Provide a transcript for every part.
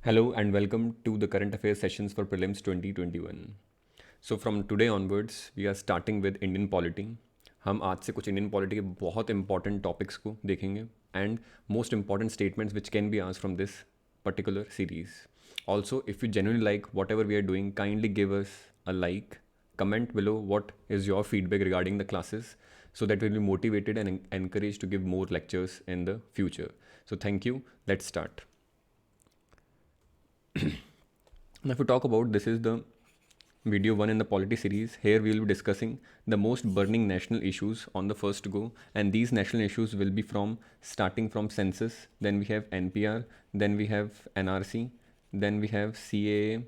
Hello and welcome to the current affairs sessions for prelims 2021. So from today onwards we are starting with Indian polity. हम आज से कुछ Indian polity के बहुत important topics को देखेंगे and most important statements which can be asked from this particular series. Also, if you genuinely like whatever we are doing, kindly give us a like, comment below what is your feedback regarding the classes so that we'll be motivated and encouraged to give more lectures in the future. So thank you. Let's start. Now, if we talk about this is the video 1 in the polity series. Here we will be discussing the most burning national issues on the first go, and these national issues will be from starting from census, then we have NPR, then we have NRC, then we have CAA,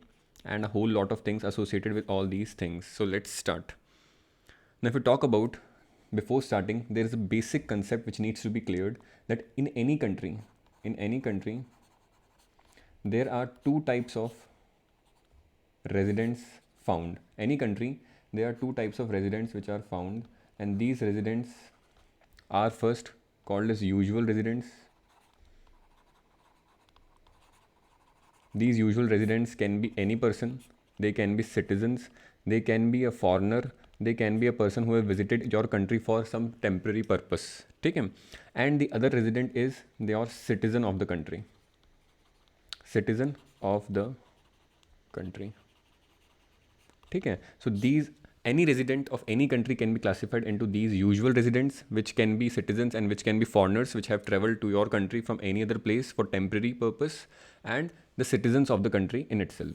and a whole lot of things associated with all these things. So let's start. Now, if we talk about before starting, there is a basic concept which needs to be cleared that in any country, there are two types of residents found. Any country, there are two types of residents which are found, and these residents are first called as usual residents. These usual residents can be any person, they can be citizens, they can be a foreigner, they can be a person who have visited your country for some temporary purpose. ठीक है? And the other resident is they are citizen of the country. Citizen of the country. ठीक है? So these any resident of any country can be classified into these usual residents, which can be citizens and which can be foreigners which have traveled to your country from any other place for temporary purpose, and the citizens of the country in itself.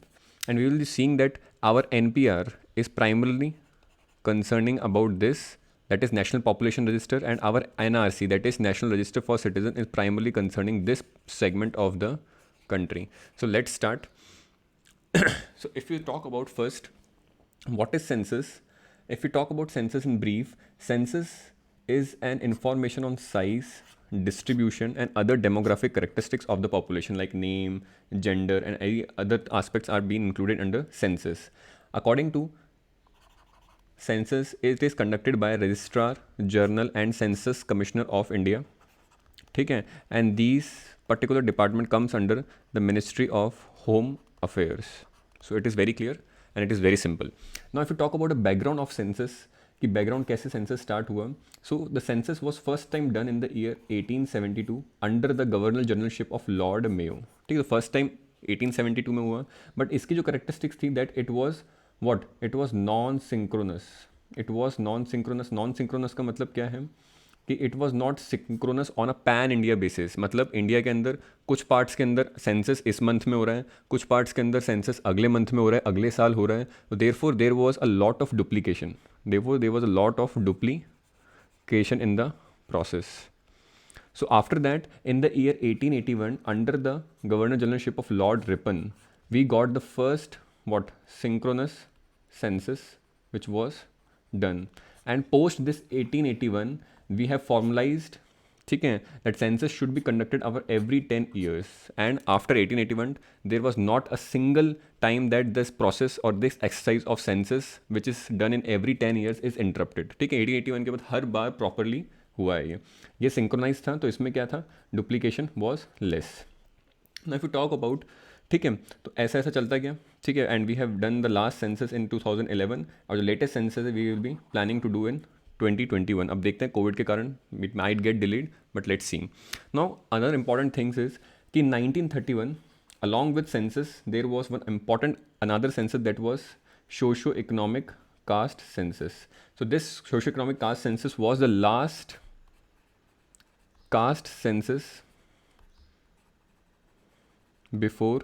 And we will be seeing that our NPR is primarily concerning about this, that is National Population Register, and our NRC, that is National Register for Citizens, is primarily concerning this segment of the country. So let's start. So if you talk about first, what is census? If we talk about census in brief, census is an information on size, distribution, and other demographic characteristics of the population like name, gender, and any other aspects are being included under census. According to census, it is conducted by Registrar General and Census Commissioner of India. ठीक है? And these particular department comes under the Ministry of Home Affairs. So it is very clear and it is very simple. Now if you talk about the background of census, कि background कैसे census start हुआ, so the census was first time done in the year 1872 under the Governor Generalship of Lord Mayo. ठीक है? first time 1872 में हुआ, but इसकी जो characteristics थी that it was what? It was non-synchronous. It was non-synchronous. Non-synchronous का मतलब क्या है कि it was not synchronous on a pan India basis. मतलब इंडिया के अंदर कुछ पार्ट्स के अंदर सेंसस इस मंथ में हो रहा है, कुछ पार्ट्स के अंदर सेंसस अगले मंथ में हो रहा है, अगले साल हो रहा है. तो therefore there was a lot of duplication. Therefore there was a lot of duplication in the process. So after that, in the year 1881, under the Governor Generalship of Lord Ripon, we got the first synchronous census which was done. And post this 1881, we have formalized, ठीक है, that census should be conducted over every 10 years. And after 1881, there was not a single time that this process or this exercise of census which is done in every 10 years is interrupted. ठीक है? 1881 के बाद हर बार properly हुआ है. ये synchronise था, तो इसमें क्या था? Duplication was less. Now if you talk about, ठीक है, तो ऐसा ऐसा चलता गया. ठीक है, and we have done the last census in 2011, और जो लेटेस्ट सेंसस है we will be planning to do in 2021. अब देखते हैं, कोविड के कारण it might get delayed, but let's see. Now another important things is कि 1931 along with census there was one important another census that was socio-economic caste census. So this socio-economic caste census was the last caste census before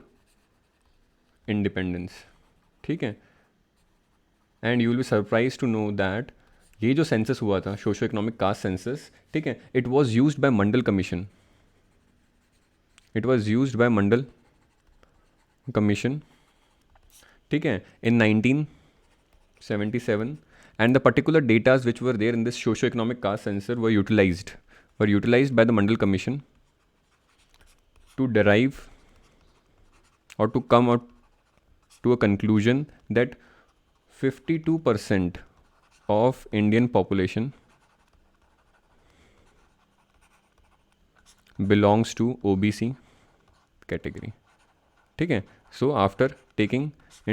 independence. ठीक है? And you will be surprise to know that ये जो census हुआ था, socio economic caste census, ठीक है, it was used by Mandal commission. It was used by Mandal commission, ठीक है, in 1977. And the particular data which were there in this socio-economic caste census were utilized by the Mandal Commission to derive or to come out to a conclusion that 52% of Indian population belongs to OBC category. ठीक है. So after taking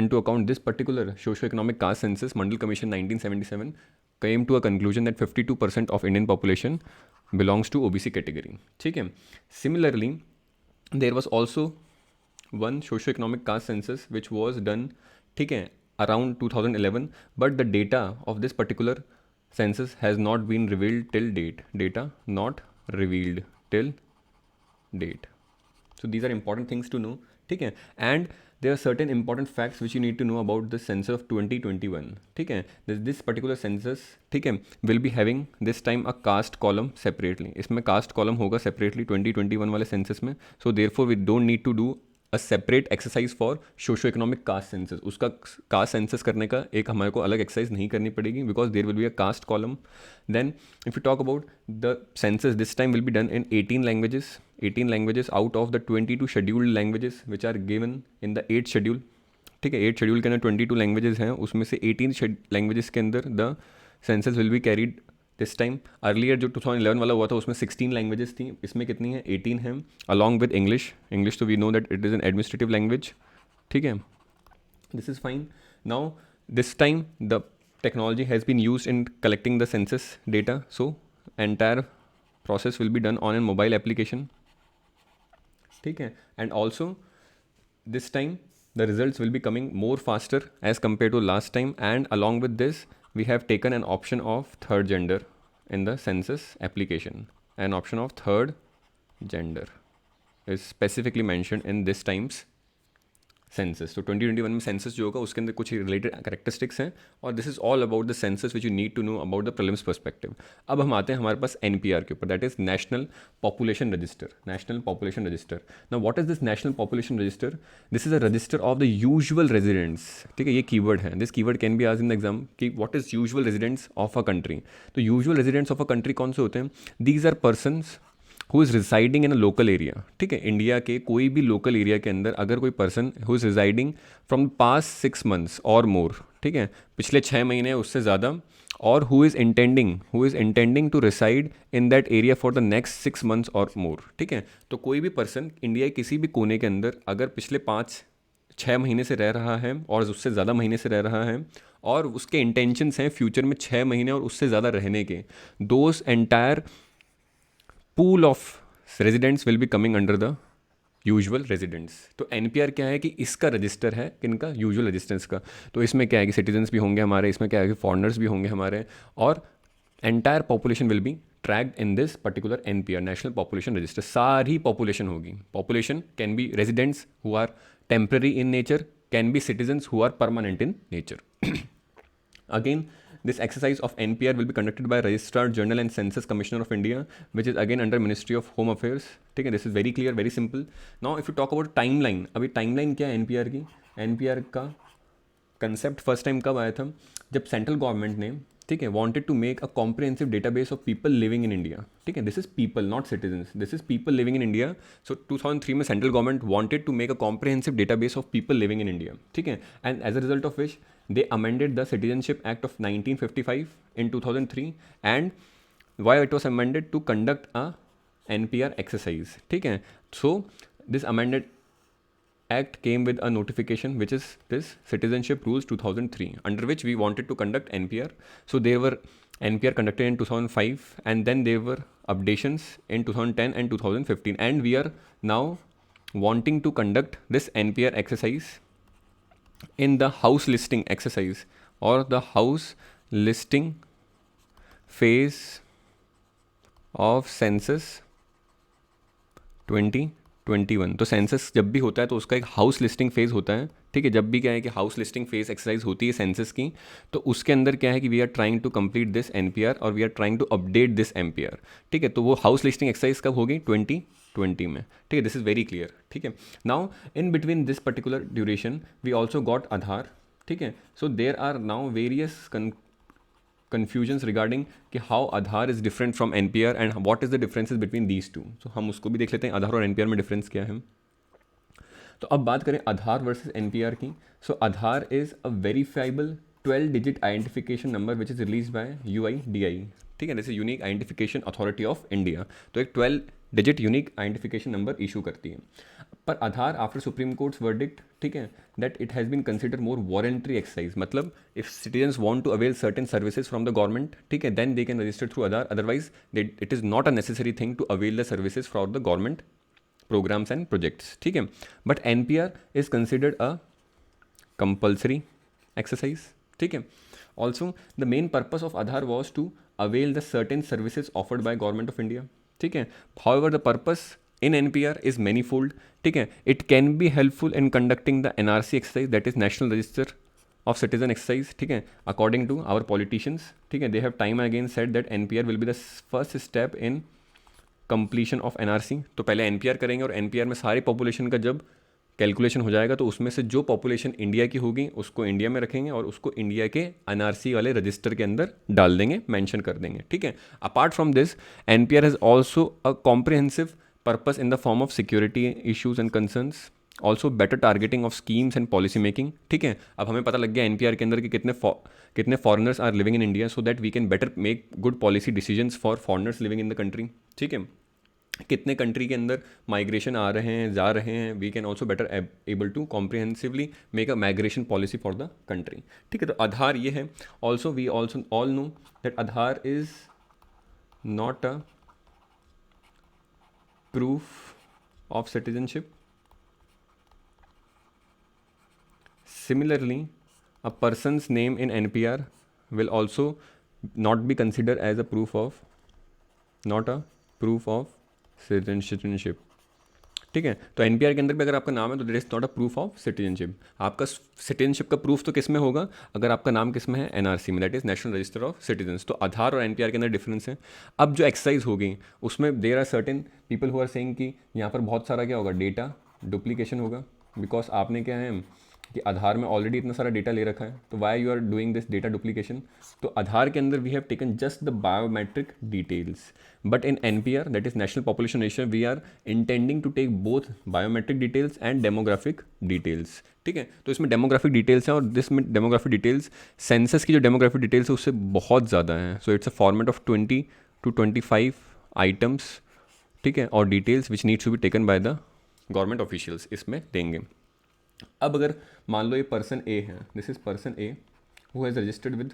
into account this particular socio-economic caste census, Mandal Commission 1977 came to a conclusion that 52% of Indian population belongs to OBC category. ठीक है. Similarly, there was also one socio-economic caste census which was done, ठीक है, around 2011, but the data of this particular census has not been revealed till date. Data not revealed till date. So these are important things to know. ठीक है. And there are certain important facts which you need to know about the census of 2021. ठीक है. This particular census, ठीक है, will be having this time a caste column separately. इसमें caste column होगा separately 2021 वाले census में. So therefore we don't need to do a separate exercise for socio-economic caste census. उसका caste census करने का एक हमारे को अलग exercise नहीं करनी पड़ेगी because there will be a caste column. Then if you talk about the census, this time will be done in 18 languages. 18 languages out of the 22 scheduled languages which are given in the 8th schedule. ठीक है. 8th schedule के अंदर 22 languages हैं, उसमें से 18 languages के अंदर the census will be carried this time. Earlier जो 2011 वाला हुआ था उसमें 16 लैंग्वेजेस थी, इसमें कितनी है? 18 है, अलॉन्ग विद इंग्लिश. इंग्लिश तो we know that it is an administrative language. ठीक है. This is fine. Now this time the technology has been used in collecting the census data, so entire process will be done on a mobile application. ठीक है. And also this time the results will be coming more faster as compared to last time, and along with this we have taken an option of third gender in the census application. An option of third gender is specifically mentioned in this time's census. तो 2021 में census जो होगा उसके अंदर कुछ related characteristics हैं, और this is all about the census which you need to know about the prelims perspective. अब हम आते हैं हमारे पास एनपीआर के ऊपर, that is national population register. National population register. Now what is this national population register? This is a register of the usual residents. ठीक है, ये कीवर्ड है. This keyword can be asked in the exam कि what is usual residents of a country. तो usual residents of a country कौन से होते हैं? These are persons who is residing in a local area. ठीक है, India के कोई भी लोकल एरिया के अंदर अगर कोई person who is residing from past 6 months और मोर, ठीक है, पिछले 6 महीने उससे ज़्यादा, और who is intending to reside in that area for the next 6 months और मोर. ठीक है, तो कोई भी पर्सन इंडिया के किसी भी कोने के अंदर अगर पिछले 5-6 महीने से रह रहा है और उससे ज़्यादा महीने से रह रहा है, और उसके इंटेंशंस हैं फ्यूचर में 6 महीने और उससे ज़्यादा रहने के, those entire pool of residents will be coming under the usual residents. तो एनपीआर क्या है कि इसका रजिस्टर है किनका? यूजुअल रेजिडेंट्स का. तो इसमें क्या है कि सिटीजन्स भी होंगे हमारे, इसमें क्या है कि फॉरनर्स भी होंगे हमारे, और entire population will be tracked in this particular NPR, national population register. सारी पॉपुलेशन होगी. Population can be residents who are temporary in nature, can be citizens who are permanent in nature. Again, this exercise of NPR will be conducted by Registrar General and Census Commissioner of India, which is again under Ministry of Home Affairs. ठीक है, this is very clear, very simple. Now, if you talk about timeline, अभी timeline क्या है NPR की? NPR का concept first time कब आया था? जब सेंट्रल गवर्नमेंट ने, ठीक है, wanted to make a comprehensive database of people living in India. ठीक है, this is people not citizens, this is people living in India. So 2003 में central government wanted to make a comprehensive database of people living in India. ठीक है, and as a result of which they amended the Citizenship Act of 1955 in 2003, and why it was amended? To conduct a NPR exercise. ठीक है, so this amended act came with a notification which is this Citizenship Rules 2003, under which we wanted to conduct NPR. So there were NPR conducted in 2005, and then there were updations in 2010 and 2015, and we are now wanting to conduct this NPR exercise in the house listing exercise or the house listing phase of census 2021. तो census जब भी होता है तो उसका एक house listing phase होता है. ठीक है, जब भी क्या है कि हाउस लिस्टिंग फेज एक्सरसाइज होती है सेंसस की, तो उसके अंदर क्या है कि we are trying to complete this NPR और we are trying to update this NPR. ठीक है, तो वो हाउस लिस्टिंग एक्सरसाइज कब होगी? 2020 में. ठीक है, दिस इज़ वेरी क्लियर. ठीक है, now in between this particular duration we also got Aadhaar. ठीक है, so there are now various confusions regarding कि how Aadhaar is different from NPR and what is the differences between these two. So हम उसको भी देख लेते हैं, आधार और NPR में डिफरेंस क्या है. तो अब बात करें आधार वर्सेस NPR की. So Aadhaar is a verifiable 12-digit identification number which is release by UIDAI. ठीक है, जैसे unique identification authority of India. तो एक 12-digit unique identification number issue करती है. पर Aadhaar after supreme court's verdict, ठीक है, that it has been consider more voluntary exercise, मतलब if citizens want to avail certain services from the government, ठीक है, then they can register through Aadhaar, otherwise it is not a necessary thing to avail the services for the government programs and projects, ठीक है. But NPR is considered a compulsory exercise, ठीक है. Also the main purpose of Aadhaar was to avail the certain services offered by government of India, ठीक है. However the purpose in NPR is manifold, ठीक है. It can be helpful in conducting the NRC exercise, that is National Register of Citizen exercise, ठीक है. According to our politicians, ठीक है, they have time and again said that NPR will be the first step in completion of NRC. तो पहले NPR करेंगे और NPR में सारी पॉपुलेशन का जब कैलकुलेशन हो जाएगा तो उसमें से जो पॉपुलेशन इंडिया की होगी उसको इंडिया में रखेंगे और उसको इंडिया के एनआरसी वाले रजिस्टर के अंदर डाल देंगे, मेंशन कर देंगे, ठीक है. Apart from this NPR has also a comprehensive purpose in the form of security issues and concerns, also better targeting of schemes and policy making, ठीक है. अब हमें पता लग गया एनपीआर के अंदर कि कितने foreigners are living in India, so that we can better make good policy decisions for foreigners living in the country, ठीक है. कितने कंट्री के अंदर माइग्रेशन आ रहे हैं, जा रहे हैं, we can also better able to comprehensively make a migration policy for the country, ठीक है. तो आधार ये है. Also we also all know that Aadhaar is not a proof of citizenship. Similarly, a person's name in NPR will also not be considered as a proof of, not a proof of citizenship, ठीक है. तो NPR के अंदर भी अगर आपका नाम है तो there is not a proof of citizenship. आपका सिटीजनशिप का प्रूफ तो किस में होगा, अगर आपका नाम किस में है, एनआरसी में, that is national register of citizens. तो आधार और एनपीआर के अंदर डिफरेंस है. अब जो एक्सरसाइज होगी उसमें there are certain people who are saying कि यहाँ पर बहुत सारा क्या होगा, डेटा डुप्लीकेशन होगा, बिकॉज आपने क्या है कि आधार में ऑलरेडी इतना सारा डेटा ले रखा है, तो why you are doing this data duplication. तो आधार के अंदर we have taken just the biometric details, but in NPR that is national population register we are intending to take both biometric details and demographic details, ठीक है. तो इसमें demographic details हैं और this में डेमोग्राफिक डिटेल्स सेंसस की जो demographic details है उससे बहुत ज़्यादा है. So it's a format of 20 to 25 items, ठीक है, और details which needs to be taken by the government officials इसमें देंगे. अब अगर मान लो ये पर्सन ए है, this is person A who has registered with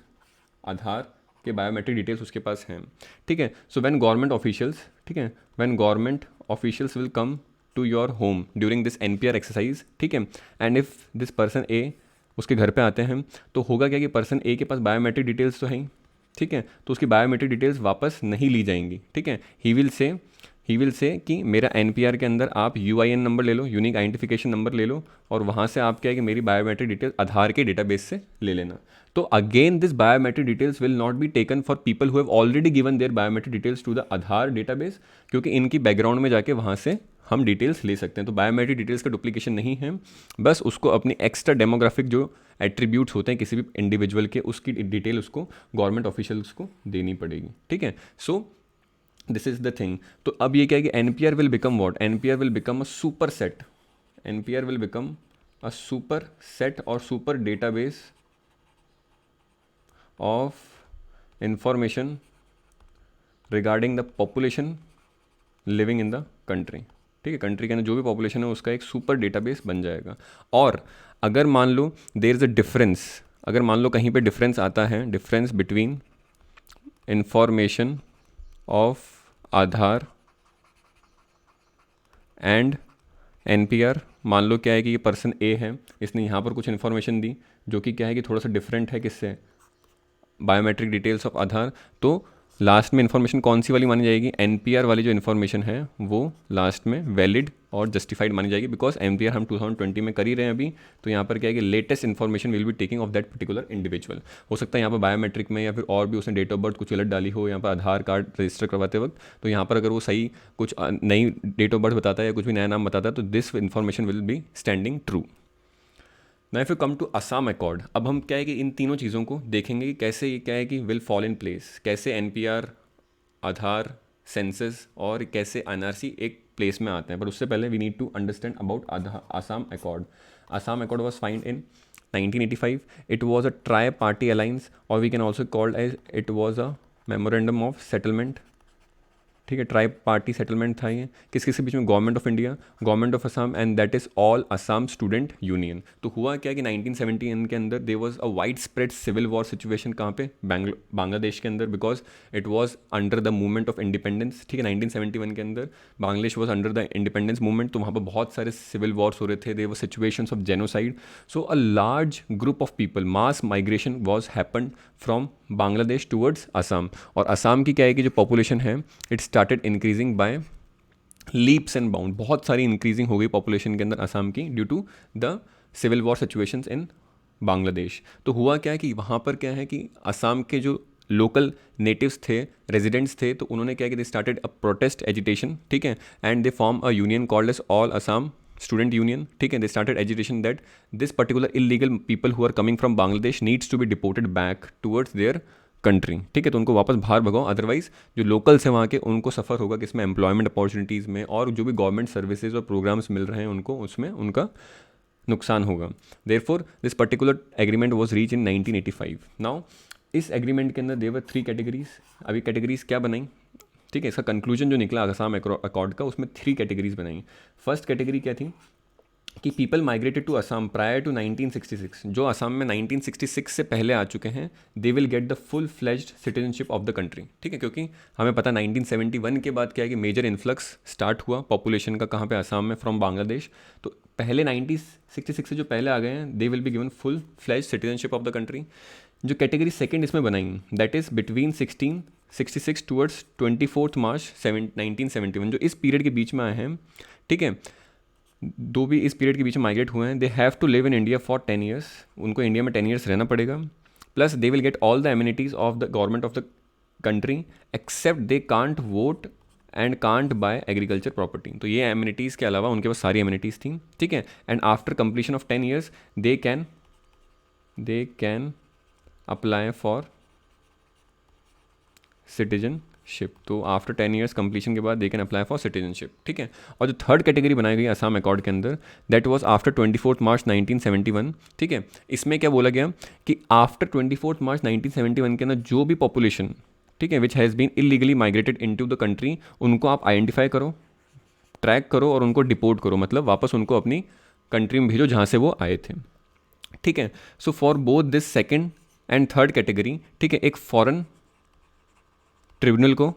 Aadhaar के बायोमेट्रिक डिटेल्स उसके पास हैं, ठीक है. सो व्हेन गवर्नमेंट ऑफिशियल्स, ठीक है, when government officials will come to your home during this NPR exercise, ठीक है, and if this person a उसके घर पे आते हैं तो होगा क्या कि पर्सन ए के पास बायोमेट्रिक डिटेल्स तो हैं, ठीक है, तो उसकी बायोमेट्रिक डिटेल्स वापस नहीं ली जाएंगी, ठीक है. ही विल से कि मेरा एनपीआर के अंदर आप यूआईएन नंबर ले लो, यूनिक आइडेंटिफिकेशन नंबर ले लो, और वहाँ से आप क्या है कि मेरी बायोमेट्रिक डिटेल्स आधार के डेटाबेस से ले लेना. तो again this biometric details will not be taken for people who have already given their biometric details to the Aadhaar database, क्योंकि इनकी बैकग्राउंड में जाके वहाँ से हम डिटेल्स ले सकते हैं. तो बायोमेट्रिक डिटेल्स का डुप्लीकेशन नहीं है, बस उसको अपनी एक्स्ट्रा डेमोग्राफिक जो एट्रीब्यूट्स होते हैं किसी भी इंडिविजुअल के, उसकी डिटेल उसको गवर्नमेंट ऑफिशियल्स को देनी पड़ेगी, ठीक है. So this is the thing. तो अब ये क्या है कि NPR will become what, NPR will become a super set, NPR will become a super set और super database of information regarding the population living in the country, ठीक है. Country के अंदर जो भी पॉपुलेशन है उसका एक सुपर डेटाबेस बन जाएगा. और अगर मान लो देयर इज़ अ डिफरेंस, अगर मान लो कहीं पे डिफरेंस आता है, difference between information of Aadhaar and NPR, मान लो क्या है कि ये पर्सन ए है, इसने यहाँ पर कुछ इन्फॉर्मेशन दी जो कि क्या है कि थोड़ा सा डिफरेंट है किससे, बायोमेट्रिक डिटेल्स ऑफ आधार. तो लास्ट में इन्फॉर्मेशन कौन सी वाली मानी जाएगी, एनपीआर वाली जो इन्फॉर्मेशन है वो लास्ट में वैलिड और जस्टिफाइड मानी जाएगी, बिकॉज एनपीआर हम 2020 में कर ही रहे हैं अभी. तो यहाँ पर क्या है कि latest information will be taking of that particular individual. हो सकता है यहाँ पर बायोमेट्रिक में या फिर और भी उसने डेट ऑफ बर्थ कुछ गलत डाली हो यहाँ पर आधार कार्ड रजिस्टर करवाते वक्त, तो यहाँ पर अगर वो सही कुछ नई डेट ऑफ बर्थ बताता है या कुछ भी नया नाम बताता है तो this information will be standing true. Now if you come to Assam accord, अब हम क्या है कि इन तीनों चीज़ों को देखेंगे कि कैसे ये क्या है कि विल फॉल इन प्लेस, कैसे एनपीआर, आधार, सेंसस और कैसे एनआरसी एक प्लेस में आते हैं. पर उससे पहले we need to understand about Assam accord. Assam accord was find in 1985. It was a tri party alliance और we can also called as it was a memorandum of settlement, ठीक है, ट्राइब पार्टी सेटलमेंट था ये, किस किस के बीच में, government of India, government of Assam and that is all Assam student union. तो हुआ क्या कि 1970 के अंदर there was a wide spread civil war situation, कहाँ पे, बांग्लादेश के अंदर, because it was under the movement of independence. ठीक है, 1971 के अंदर Bangladesh was under the independence movement, तो वहाँ पर बहुत सारे सिविल वॉर्स हो रहे थे, there were situations of genocide. So a large group of people, mass migration was happened from Bangladesh towards Assam. और असम की क्या है कि जो पॉपुलेशन है it started increasing by leaps and bound, बहुत सारी इंक्रीजिंग हो गई पॉपुलेशन के अंदर असम की due to the civil war situations in Bangladesh. तो हुआ क्या है कि वहाँ पर क्या है कि असम के जो लोकल नेटिव्स थे, रेजिडेंट्स थे, तो उन्होंने क्या किया, they started a protest agitation, ठीक है, and they form a union called as all Assam student union, ठीक है। They started agitation that this particular illegal people who are coming from Bangladesh needs to be deported back towards their country, ठीक है, तो उनको वापस बाहर भगाओ, अदरवाइज जो लोकल्स हैं वहाँ के उनको सफ़र होगा किसमें, एम्प्लॉयमेंट अपॉर्चुनिटीज़ में, और जो भी गवर्नमेंट सर्विसेज और प्रोग्राम्स मिल रहे हैं उनको, उसमें उनका नुकसान होगा। Therefore this particular agreement was reach in 1985। Now इस एग्रीमेंट के अंदर देवर 3 कैटेगरीज। अभी कैटेगरीज क्या बनाई, ठीक है, इसका कंक्लूजन जो निकला असम अकॉर्ड का, उसमें 3 कैटेगरीज बनाई। फर्स्ट कैटेगरी क्या थी कि people migrated to Assam prior to 1966, जो असम में 1966 से पहले आ चुके हैं, they will get the full fledged citizenship of the country, ठीक है, क्योंकि हमें पता 1971 के बाद क्या है कि मेजर इन्फ्लक्स स्टार्ट हुआ पॉपुलेशन का, कहाँ पे, असम में, फ्रॉम बांग्लादेश। तो पहले 1966 से जो पहले आ गए हैं they will be given full fledge citizenship of the country. जो कैटेगरी सेकंड इसमें बनाई that is between 1666 towards 24 March 1971, जो इस पीरियड के बीच में आए हैं, ठीक है, दो भी इस पीरियड के बीच में माइग्रेट हुए हैं, they have to live in India for 10 years, उनको इंडिया में 10 ईयर्स रहना पड़ेगा, plus they will get all the amenities of the government of the country except they can't vote and can't buy agriculture property. तो ये amenities के अलावा उनके पास सारी एमिनिटीज़ थी, ठीक है, and after completion of 10 years they can apply for citizenship. तो आफ्टर 10 ईयर्स कंप्लीशन के बाद they can apply for citizenship, ठीक है। और जो थर्ड कैटेगरी बनाई गई असम अकॉर्ड के अंदर दैट वाज आफ्टर 24 मार्च 1971, ठीक है। इसमें क्या बोला गया कि आफ्टर 24 मार्च 1971 के अंदर जो भी पॉपुलेशन, ठीक है, which has been illegally migrated into the country, उनको आप आइडेंटिफाई करो, ट्रैक करो और उनको डिपोर्ट करो, मतलब वापस उनको अपनी कंट्री में भेजो जहाँ से वो आए थे, ठीक है। So for both this second and third category, ठीक है, एक फॉरेन ट्रिब्यूनल को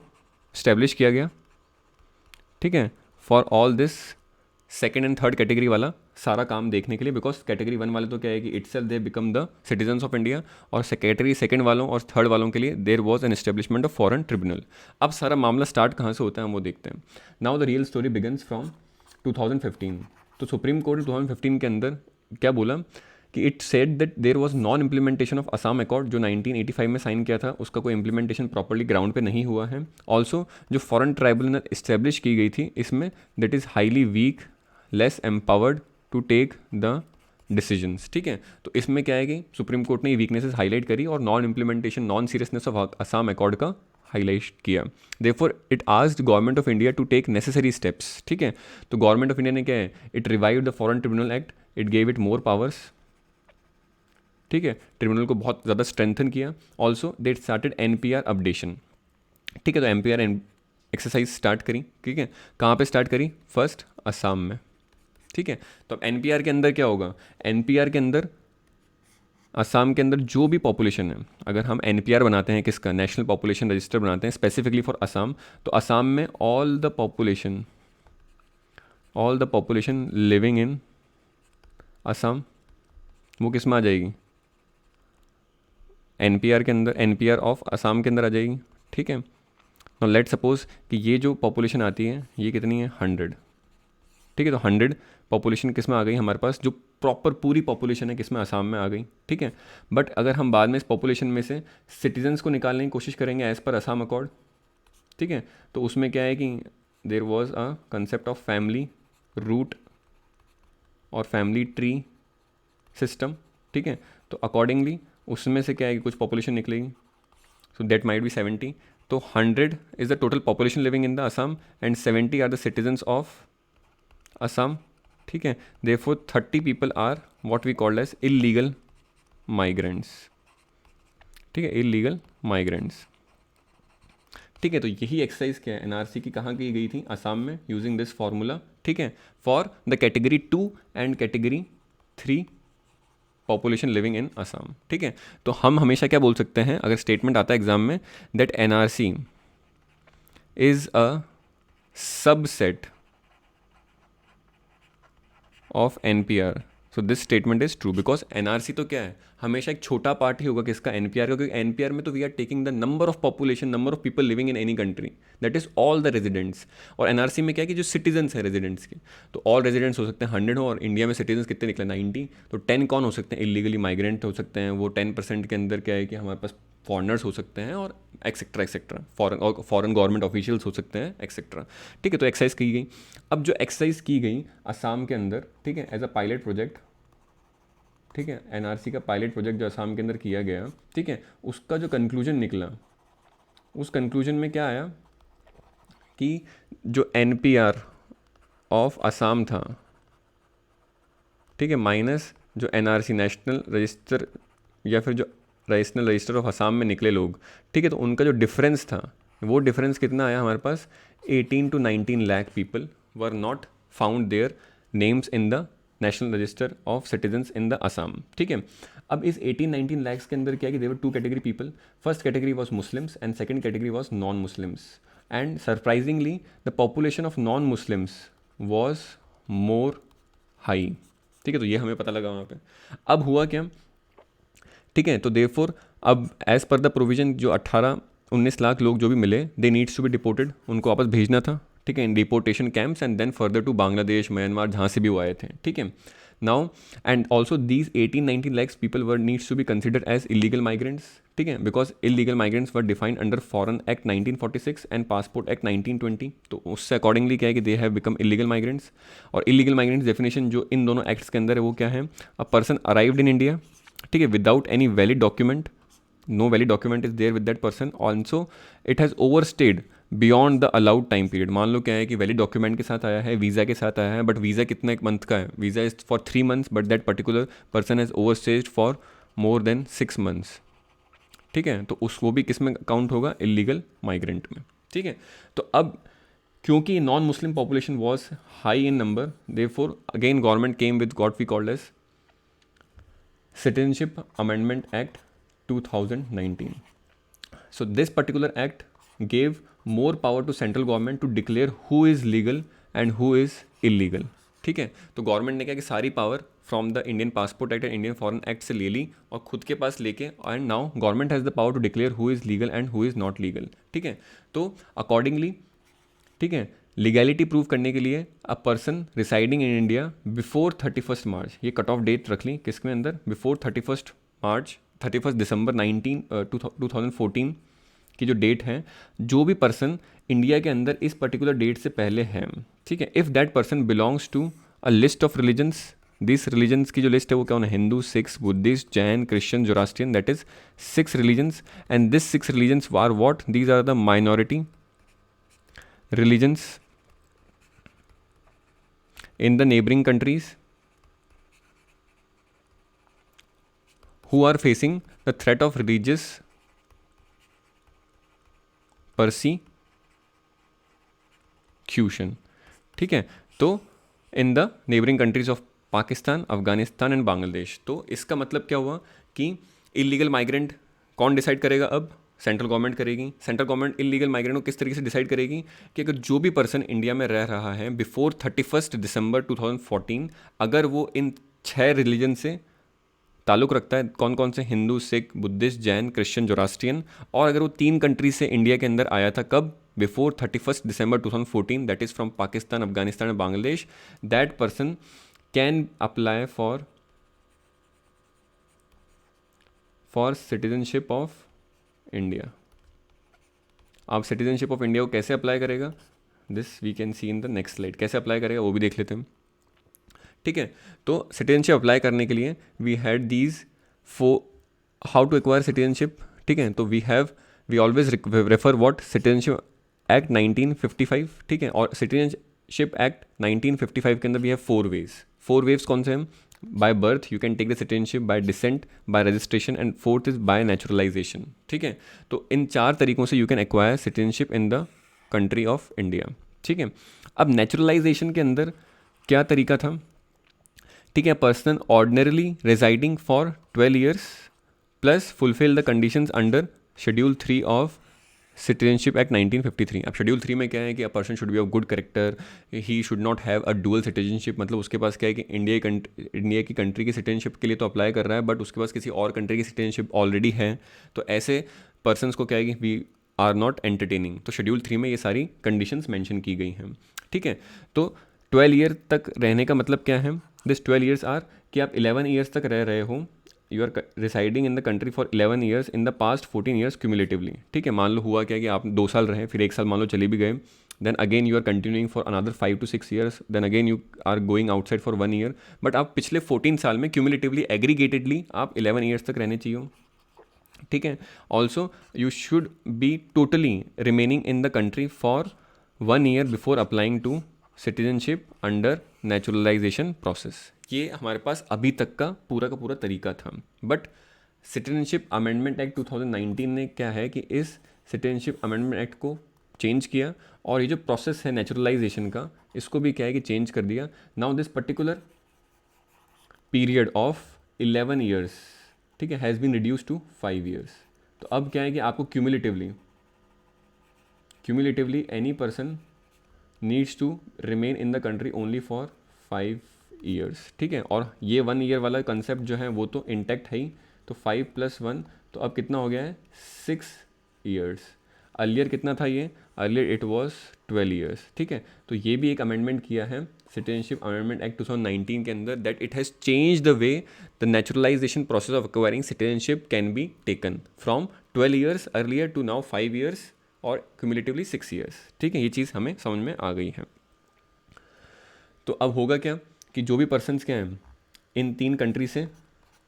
स्टैब्लिश किया गया, ठीक है, for all this second and third category वाला सारा काम देखने के लिए, बिकॉज कैटेगरी 1 वाले तो क्या है कि itself they become the citizens of India, और कैटेगरी सेकेंड वालों और थर्ड वालों के लिए there was an establishment of foreign tribunal. अब सारा मामला स्टार्ट कहाँ से होता है हम वो देखते हैं। Now the real story begins from 2015। तो सुप्रीम कोर्ट 2015 के अंदर क्या बोला कि it said that there was non implementation of Assam accord, जो 1985 में साइन किया था उसका कोई इम्प्लीमेंटेशन प्रॉपर्ली ग्राउंड पे नहीं हुआ है। ऑल्सो जो फॉरेन ट्राइब्यूनल इस्टेब्लिश की गई थी इसमें that is highly weak, less empowered to take the decisions, ठीक है। तो इसमें क्या है कि सुप्रीम कोर्ट ने ये वीकनेसेस हाईलाइट करी और non implementation, non seriousness of Assam accord का हाईलाइट किया। Therefore it asked government of India to take necessary steps, ठीक है। तो गवर्नमेंट ऑफ इंडिया ने क्या है, it revived the foreign tribunal act, it gave it more powers, ठीक है, ट्रिब्यूनल को बहुत ज़्यादा स्ट्रेंथन किया। Also they started NPR updation, ठीक है, तो NPR एक्सरसाइज स्टार्ट करी, ठीक है, कहाँ पे स्टार्ट करी, फर्स्ट असम में, ठीक है। तो अब NPR के अंदर क्या होगा, NPR के अंदर असम के अंदर जो भी पॉपुलेशन है, अगर हम NPR बनाते हैं किसका, नेशनल पॉपुलेशन रजिस्टर बनाते हैं स्पेसिफिकली फॉर असम, तो असम में ऑल द पॉपुलेशन लिविंग इन असम वो किस में आ जाएगी, NPR के अंदर, NPR ऑफ असम के अंदर आ जाएगी, ठीक है। तो लेट सपोज कि ये जो पॉपुलेशन आती है ये कितनी है, 100, ठीक है। तो 100 पॉपुलेशन किस में आ गई हमारे पास, जो प्रॉपर पूरी पॉपुलेशन है किस में, असम में आ गई, ठीक है। बट अगर हम बाद में इस पॉपुलेशन में से सिटीजन्स को निकालने की कोशिश करेंगे एज़ पर असम अकॉर्ड, ठीक है, तो उसमें क्या है कि there was a concept of family root और फैमिली ट्री सिस्टम, ठीक है। तो अकॉर्डिंगली उसमें से क्या है कि कुछ पॉपुलेशन निकलेगी, सो दैट माइट बी 70। तो 100 is the total population living in the Assam and 70 are the citizens of Assam, ठीक है। Therefore 30 people are what we called as illegal migrants, ठीक है, इलीगल माइग्रेंट्स। ठीक है, तो यही एक्सरसाइज क्या है, एनआरसी की कहाँ की गई थी, असम में, यूजिंग दिस फार्मूला, ठीक है, for the category 2 and category 3 population living इन असम। ठीक है, तो हम हमेशा क्या बोल सकते हैं अगर स्टेटमेंट आता है एग्जाम में, that NRC is a subset of NPR. So this statement is true because NRC तो क्या है, हमेशा एक छोटा पार्ट ही होगा किसका, एनपीआर का, क्योंकि एनपीआर में तो we are taking the number of population, number of people living in any country, that is all the residents. और एनआरसी में क्या है कि जो सिटीजन्स हैं रेजिडेंट्स के, तो ऑल रेजिडेंट्स हो सकते हैं 100 हो, और इंडिया में सिटीजन्स कितने निकले 90, तो 10 कौन हो सकते हैं, इलीगली माइग्रेंट हो सकते हैं, वो 10% के अंदर क्या है कि हमारे पास फॉरनर्स हो सकते हैं, और etcetera etcetera, foreign government officials हो सकते हैं एक्सेट्रा। ठीक है, तो एक्सरसाइज की गई। अब जो एक्सरसाइज की गई असम के अंदर, ठीक है, एज अ पायलट प्रोजेक्ट, ठीक है, एनआरसी का पायलट प्रोजेक्ट जो असम के अंदर किया गया, ठीक है, उसका जो कंक्लूजन निकला, उस कंक्लूजन में क्या आया कि जो एनपीआर ऑफ असम था, ठीक है, माइनस जो एनआरसी नेशनल रजिस्टर या फिर जो नेशनल रजिस्टर ऑफ असम में निकले लोग, ठीक है, तो उनका जो डिफरेंस था, वो डिफरेंस कितना आया हमारे पास, 18 to 19 lakh people were not found their names in the national register of citizens in the Assam. ठीक है, अब इस 18-19 लैक्स के अंदर क्या है कि देवर 2 category people, first category was Muslims and second category was non Muslims, and surprisingly the population of non Muslims was more high. ठीक है, तो ये हमें पता लगा वहाँ पे। अब हुआ क्या, ठीक है, तो देयरफॉर अब एज पर द प्रोविजन जो 18-19 लाख लोग जो भी मिले, they needs to be deported, उनको वापस भेजना था, ठीक है, in deportation camps and then further to Bangladesh, Myanmar, जहाँ से भी वो आए थे। ठीक है, now and also these 18-19 lakhs people were needs to be considered as illegal migrants. ठीक है, because illegal migrants were defined under foreign act 1946 and passport act 1920, तो उससे अकॉर्डिंगली क्या है कि they have become illegal migrants. और illegal migrants definition जो इन दोनों एक्ट्स के अंदर है वो क्या है, a person arrived in India, ठीक है, without any valid document, no valid document is there with that person, also it has overstayed beyond the allowed time period। मान लो क्या है कि वैलिड डॉक्यूमेंट के साथ आया है, वीज़ा के साथ आया है, बट वीज़ा कितना एक मंथ का है, visa is for 3 months, but that particular person has overstayed for more than 6 months। ठीक है, तो उस वो भी किस में काउंट होगा, इलीगल माइग्रेंट में। ठीक है, तो अब क्योंकि non Muslim population was high in number, therefore again government came with what we called as Citizenship Amendment Act 2019. So this particular act gave more power to central government to declare who is legal and who is illegal। ठीक है, तो government ने क्या कि सारी power from the Indian passport act and Indian foreign act से ले ली और खुद के पास लेके, and now government has the power to declare who is legal and who is not legal. ठीक है, तो अकॉर्डिंगली, ठीक है, लीगैलिटी प्रूव करने के लिए a person residing in India before 31 मार्च, ये कट ऑफ डेट रख ली किसके अंदर, बिफोर 31 दिसंबर 2014 की जो डेट है, जो भी पर्सन इंडिया के अंदर इस पर्टिकुलर डेट से पहले है, ठीक है, if that person belongs to a list of religions, this religions की जो लिस्ट है वो क्या होना, Hindu, Sikhs, Buddhist, Jain, Christian, Zoroastrian, that is 6 religions, and this 6 religions are what, these are the minority religions in the neighboring countries who are facing the threat of religious persecution। ठीक है, तो इन the neighbouring countries of Pakistan, Afghanistan and Bangladesh. तो इसका मतलब क्या हुआ कि illegal migrant कौन डिसाइड करेगा, अब सेंट्रल गवर्नमेंट करेगी। सेंट्रल गवर्नमेंट इलीगल माइग्रेंट को किस तरीके से डिसाइड करेगी कि अगर जो भी पर्सन इंडिया में रह रहा है बिफोर 31 दिसंबर 2014, अगर वो इन 6 रिलीजन से ताल्लुक़ रखता है, कौन कौन से, Hindu, Sikh, Buddhist, Jain, Christian, Zoroastrian, और अगर वो 3 कंट्रीज से इंडिया के अंदर आया था, कब, before 31 December 2014, that is from Pakistan, Afghanistan and Bangladesh, that person can apply for citizenship of India. आप सिटीजनशिप ऑफ इंडिया को कैसे अप्लाई करेगा, this we can see in the next slide, कैसे अप्लाई करेगा वो भी देख लेते हैं। ठीक है, तो सिटीजनशिप अप्लाई करने के लिए we had these how to acquire citizenship. ठीक है, तो we always refer what, citizenship act 1955। ठीक है, और सिटीजनशिप एक्ट 1955 के अंदर वी हैव 4 वेज कौन से हैं, by birth, you can take the citizenship by descent, by registration, and fourth is by naturalization. ठीक है, तो इन 4 तरीकों से you can acquire citizenship in the country of India. ठीक है, अब नेचुरलाइजेशन के अंदर क्या तरीका था? ठीक है, person ordinarily residing for 12 years plus fulfil the conditions under schedule 3 of citizenship act 1953। अब शेड्यूल 3 में क्या है कि a person should be of good character, he should not have a dual citizenship, मतलब उसके पास क्या है कि इंडिया की कंट्री की सिटीजनशिप के लिए तो अप्लाई कर रहा है, बट उसके पास किसी और कंट्री की सिटीजनशिप ऑलरेडी है, तो ऐसे पर्सनस को क्या है कि वी आर नॉट एंटरटेनिंग। तो शेड्यूल 3 में ये सारी कंडीशंस मेंशन की गई हैं। ठीक है, तो 12 ईयर तक रहने का मतलब क्या है? दिस 12 ईयर्स आर कि आप 11 ईयर्स तक रह रहे हो, you are residing in the country for 11 years in the past 14 years cumulatively. ठीक है, मान लो हुआ क्या कि आप 2 साल रहे, फिर 1 साल मान लो चले भी गए, then again you are continuing for another 5 to 6 years, then again you are going outside for 1 year, but आप पिछले 14 साल में क्यूमुलेटिवली एग्रीगेटेडली आप 11 ईयर्स तक रहने चाहिए। ठीक है, also you should be totally remaining in the country for 1 year before applying to citizenship under naturalization process. ये हमारे पास अभी तक का पूरा तरीका था। बट सिटीजनशिप अमेंडमेंट एक्ट 2019 ने क्या है कि इस सिटीजनशिप अमेंडमेंट एक्ट को चेंज किया, और ये जो प्रोसेस है नेचुरलाइजेशन का, इसको भी क्या है कि चेंज कर दिया। Now this particular period of 11 years, ठीक है, has been reduce to 5 years. तो अब क्या है कि आपको cumulatively any person needs to remain in the country only for 5 years. ठीक है, और ये 1 ईयर वाला कंसेप्ट जो है वो तो इंटैक्ट है ही, तो 5 + 1 तो अब कितना हो गया है? 6 ईयर्स। अर्लियर कितना था ये? Earlier it was 12 years. ठीक है, तो ये भी एक अमेंडमेंट किया है सिटीजनशिप अमेंडमेंट एक्ट 2019 के अंदर, that it has change the way the naturalization process of acquiring citizenship can be taken from 12 years earlier to now 5 years और क्यूमुलेटिवली 6 ईयर्स। ठीक है, ये चीज़ हमें समझ में आ गई है। तो अब होगा क्या कि जो भी पर्सन्स क्या हैं इन 3 कंट्री से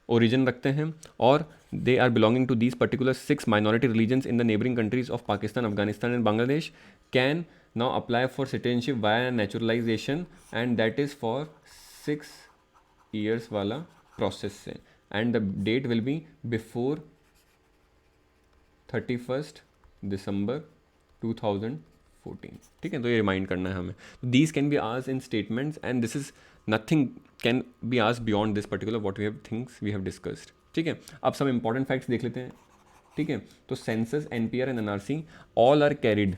ओरिजिन रखते हैं और they are belonging to these particular 6 minority religions in the neighbouring countries of Pakistan, Afghanistan and Bangladesh, can now apply for citizenship via naturalization, and that is for 6 years वाला प्रोसेस से, and the date will be before 31 December 2014। ठीक है, तो ये remind करना है हमें। These can be asked in statements, and this is nothing can be asked beyond this particular what we have things we have discussed. ठीक है, अब सब इंपॉर्टेंट फैक्ट्स देख लेते हैं। ठीक है, तो census, NPR and NRC all are carried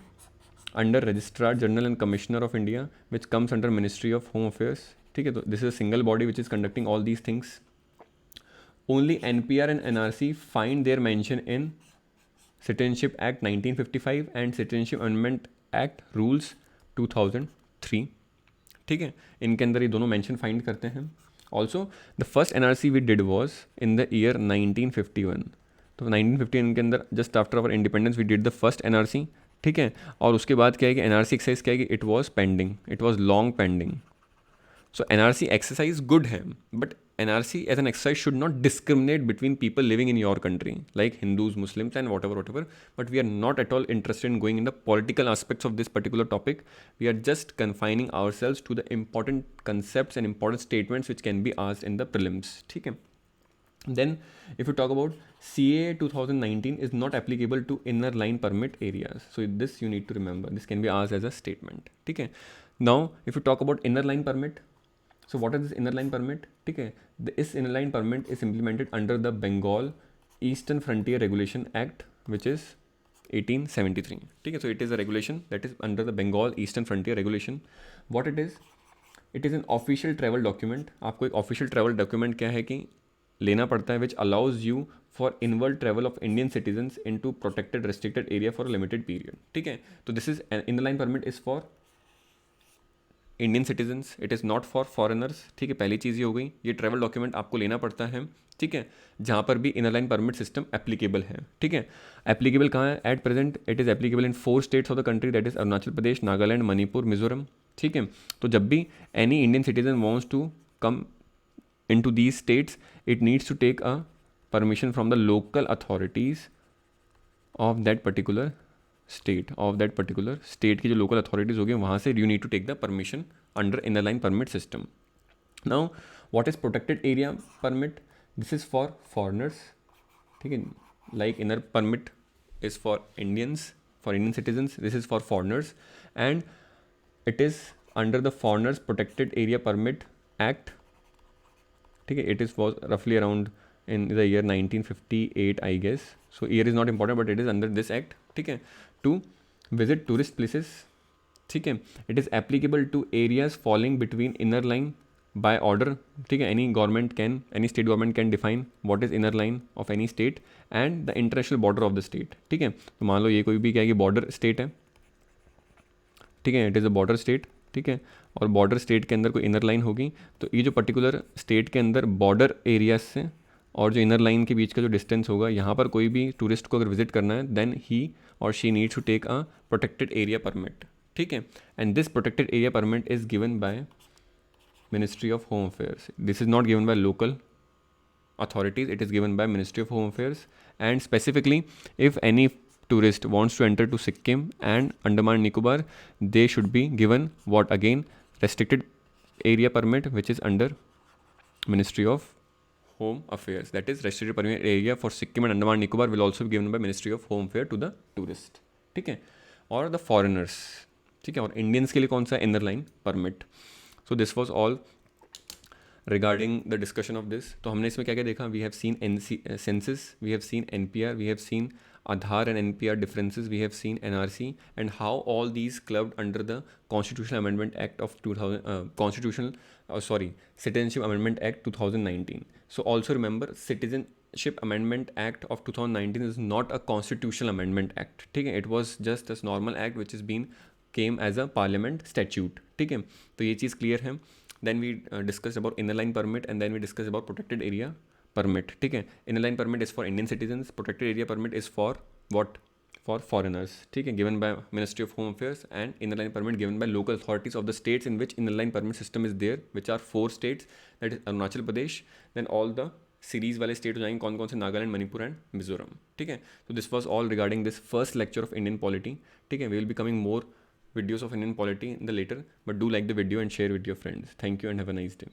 under registrar general and commissioner of India which comes under ministry of home affairs. ठीक है, तो this is a single body which is conducting all these things. Only NPR and NRC find their mention in Citizenship Act 1955 and Citizenship Amendment Act Rules 2003। ठीक है, इनके अंदर ये दोनों mention find करते हैं। Also the first NRC we did was in the year 1951। तो 1951 के अंदर just after our independence we did the first NRC. ठीक है, और उसके बाद क्या है कि एनआरसी एक्सरसाइज क्या है कि it was pending, it was long pending. So NRC exercise good है, but NRC as an exercise should not discriminate between people living in your country, like Hindus, Muslims, and whatever. But we are not at all interested in going in the political aspects of this particular topic. We are just confining ourselves to the important concepts and important statements which can be asked in the prelims. ठीक है. Then, if you talk about CA 2019 is not applicable to inner line permit areas. So this you need to remember. This can be asked as a statement. ठीक है. Now, if you talk about inner line permit, so what is this inner line permit? ठीक है, this inner line permit is implemented under the Bengal Eastern Frontier Regulation Act, which is 1873. ठीक है, so it is a regulation that is under the Bengal Eastern Frontier Regulation. What it is? It is an official travel document. आपको एक official travel document क्या है कि लेना पड़ता है, which allows you for inward travel of Indian citizens into protected restricted area for a limited period. ठीक है, तो this is an inner line permit is for Indian citizens, it is not for foreigners. ठीक है, पहली चीज़ ये हो गई, ये ट्रैवल डॉक्यूमेंट आपको लेना पड़ता है। ठीक है, जहाँ पर भी inner line permit system applicable है। ठीक है, एप्लीकेबल कहाँ है? At present it is applicable in 4 states of the country, that is Arunachal Pradesh, Nagaland, Manipur, Mizoram. ठीक है, तो जब भी any Indian citizen wants to come into these states, it needs to take a permission from the local authorities of that particular state की जो local authorities होगी वहाँ से you need to take the permission under inner line permit system. Now what is protected area permit? This is for foreigners, ठीक है, like inner permit is for Indians, for Indian citizens, this is for foreigners, and it is under the foreigners protected area permit act, ठीक है. It is was रफली around in the year 1958 I guess, so year is not important but it is under this act, ठीक है. To visit tourist places, ठीक है, it is applicable to areas falling between inner line by order, ठीक है. Any state government can define what is inner line of any state and the international border of the state, ठीक है. तो मान लो ये कोई भी क्या है कि बॉर्डर स्टेट है, ठीक है, it is a border state, ठीक है, और बॉर्डर स्टेट के अंदर कोई इनर लाइन होगी, तो ये जो पर्टिकुलर स्टेट के अंदर बॉर्डर एरियाज से और जो इनर लाइन के बीच का जो डिस्टेंस होगा, यहाँ पर कोई भी टूरिस्ट को अगर विजिट करना है, देन ही और she needs to take a protected area permit, ठीक है. And this protected area permit is given by ministry of home affairs. This is not given by local authorities, it is given by Ministry of Home Affairs. And specifically, if any tourist wants to enter to Sikkim and Andaman Nicobar, they should be given what again, restricted area permit, which is under Ministry of Home Affairs. That is restricted permit area for Sikkim and Andaman Nicobar will also be given by Ministry of Home Affairs to the tourist, ठीक है, और the foreigners, ठीक है. और Indians के लिए कौन सा inner line permit. So this was all regarding the discussion of this. तो हमने इसमें क्या क्या देखा? We have seen census, we have seen NPR, we have seen Aadhaar and NPR differences, we have seen NRC, and how all these clubbed under the Constitutional Amendment Act of Citizenship Amendment Act 2019. So also remember, Citizenship Amendment Act of 2019 is not a constitutional amendment act, ठीक है. It was just a normal act which has been came as a parliament statute, ठीक है. तो ये चीज़ clear है. Then we discussed about inner line permit, and then we discussed about protected area permit, ठीक है. Inner line permit is for Indian citizens, protected area permit is for what? For foreigners, ठीक है, given by Ministry of Home Affairs, and inner line permit given by local authorities of the states in which inner line permit system is there, which are 4 states, that is Arunachal Pradesh, then all the series वाले state हो जाएंगे कौन कौन से, Nagaland, Manipur and Mizoram, ठीक है. तो this was all regarding this first lecture of Indian polity, ठीक है. We will be coming more videos of Indian polity in the later, but do like the video and share with your friends. Thank you and have a nice day.